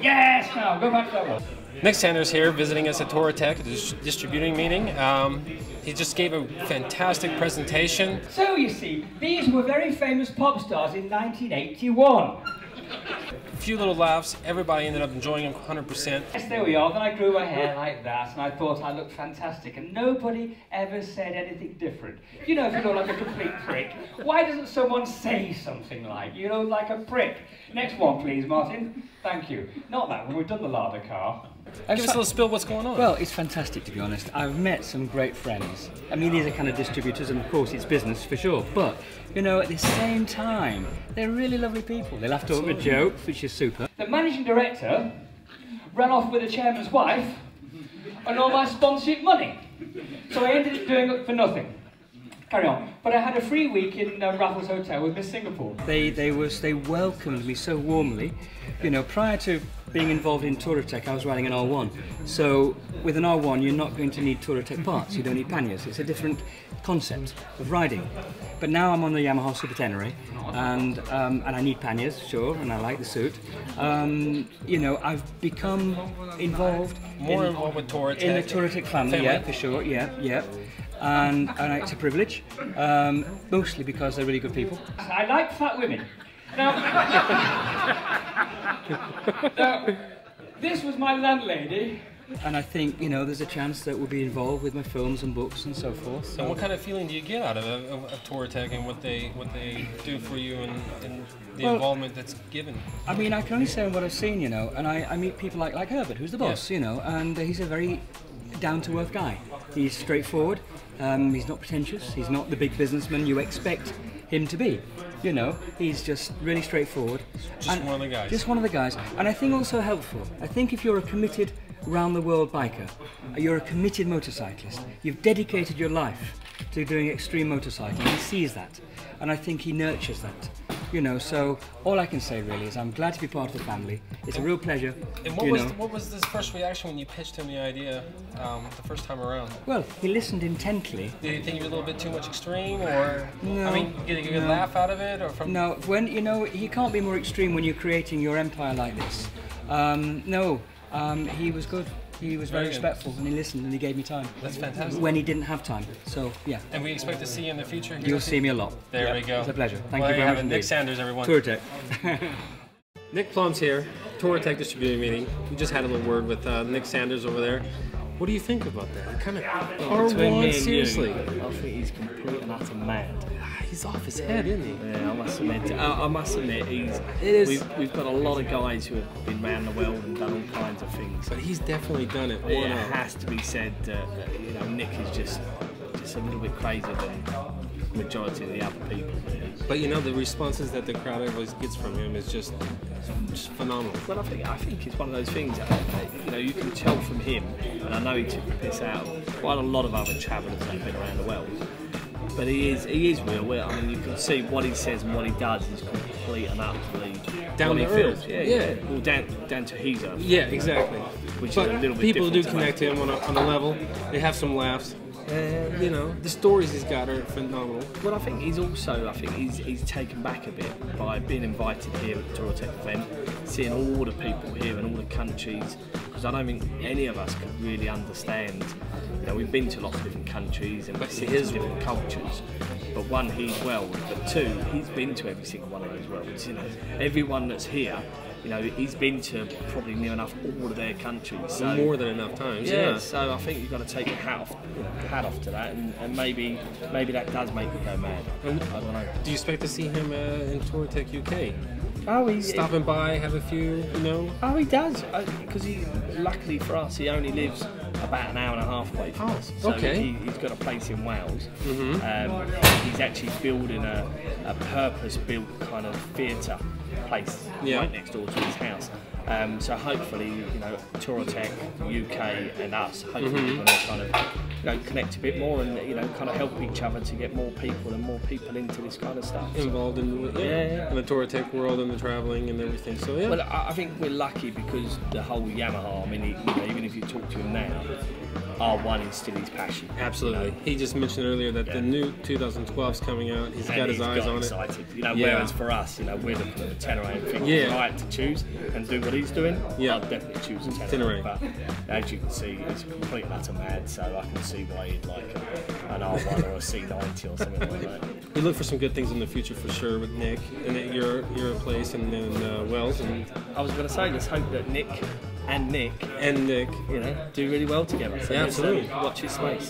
Yes, now go back to that one. Nick Sanders here, visiting us at Touratech, distributing meeting. He just gave a fantastic presentation. So you see, these were very famous pop stars in 1981. A few little laughs, everybody ended up enjoying them 100%. Yes, there we are. Then I grew my hair like that, and I thought I looked fantastic, and nobody ever said anything different. You know, if you look like a complete prick, why doesn't someone say something like, you know, like a prick? Next one, please, Martin. Thank you. Not that one, we've done the larder car. Give us a little spill what's going on. Well, it's fantastic, to be honest. I've met some great friends. I mean, these are kind of distributors, and of course it's business for sure, but, you know, at the same time, they're really lovely people. They laughed over jokes, which is super. The managing director ran off with the chairman's wife and all my sponsorship money. So I ended up doing it for nothing. Carry on. But I had a free week in Raffles Hotel with Miss Singapore. They welcomed me so warmly. You know, prior to being involved in Touratech, I was riding an R1. So with an R1, you're not going to need Touratech parts. You don't need panniers. It's a different concept of riding. But now I'm on the Yamaha Super Tenere, and I need panniers, sure, and I like the suit. You know, I've become involved involved with Touratech. In the Touratech family, yeah, for sure, yeah. And it's a privilege, mostly because they're really good people. I like fat women. Now, this was my landlady. And I think, you know, there's a chance that we'll be involved with my films and books and so forth. So. And what kind of feeling do you get out of Touratech and what they do for you and the involvement that's given? I mean, I can only say what I've seen, you know, and I meet people like Herbert, who's the boss, you know, and he's a very down-to-earth guy. He's straightforward, he's not pretentious, he's not the big businessman you expect him to be. You know, he's just really straightforward. Just one of the guys. Just one of the guys. And I think also helpful. I think if you're a committed round-the-world biker, you're a committed motorcyclist, you've dedicated your life to doing extreme motorcycling, he sees that. And I think he nurtures that. You know, so all I can say really is I'm glad to be part of the family. It's a real pleasure. And what was his first reaction when you pitched him the idea the first time around? Well, he listened intently. Did he think you were a little bit too much extreme, or no? I mean, get a good laugh out of it, or from? No, when you know, you can't be more extreme when you're creating your empire like this. He was good. He was very respectful, and he listened, and he gave me time. That's fantastic. When he didn't have time, so yeah. And we expect to see you in the future. You'll see me a lot. There we go. It's a pleasure. Thank you very much. Nick Sanders, everyone. Touratech. Nick Plum's here, Touratech distributing meeting. We just had a little word with Nick Sanders over there. What do you think about that? Kind of R1, seriously. I think he's complete and utter mad. He's off his head, isn't he? Yeah, I must admit, we've got a lot of guys who have been around the world and done all kinds of things. But he's definitely done it. It has to be said that you know, Nick is just a little bit crazier than the majority of the other people. But you know, the responses that the crowd always gets from him is just phenomenal. Well, I think it's one of those things that, you know, you can tell from him, and I know he took the piss out of quite a lot of other travellers that have been around the world. But he is real. I mean, you can see what he says and what he does is complete and utterly down what to he earth. feels. Yeah. Well, down to his earth. Yeah, exactly. Which but is a little bit people do different connect to him on a level. They have some laughs. And, you know, the stories he's got are phenomenal. Well, I think he's taken back a bit by being invited here at the Touratech event, seeing all the people here and all the countries, because I don't think any of us could really understand. You know, we've been to lots of different countries and seen different cultures, but one, he's world, but two, he's been to every single one of those worlds. You know, everyone that's here, you know, he's been to probably near enough all of their countries. So, more than enough times. Yeah. So I think you've got to take your hat off to that, and maybe that does make you go mad. I don't know. Do you expect to see him in Touratech UK? Oh, he's stopping by, have a few, you know. Oh, he does, because luckily for us, he only lives about an hour and a half away from us. So okay. He's got a place in Wales. Mm-hmm. He's actually building a purpose-built kind of theatre place right next door to his house. So hopefully, you know, Touratech UK and us, hopefully we're going to kind of, you know, connect a bit more and, you know, kind of help each other to get more people into this kind of stuff. Involved in the Touratech world and the travelling and everything. So yeah. Well, I think we're lucky because the whole Yamaha. I mean, you know, even if you talk to him now, R1 is still his passion. Absolutely. He just mentioned earlier that the new 2012 is coming out. He's got his eyes on excited. it. You know, whereas for us, you know, we're looking at the Tenere and thinking, if I had to choose and do what he's doing, I'd definitely choose the Tenere. But as you can see, he's complete and utter mad, so I can see why he'd like an R1 or a C90 or something like that. We look for some good things in the future for sure with Nick and at your place and then Wells. And I was going to say, let's hope that Nick, you know, do really well together. So absolutely. Watch his space.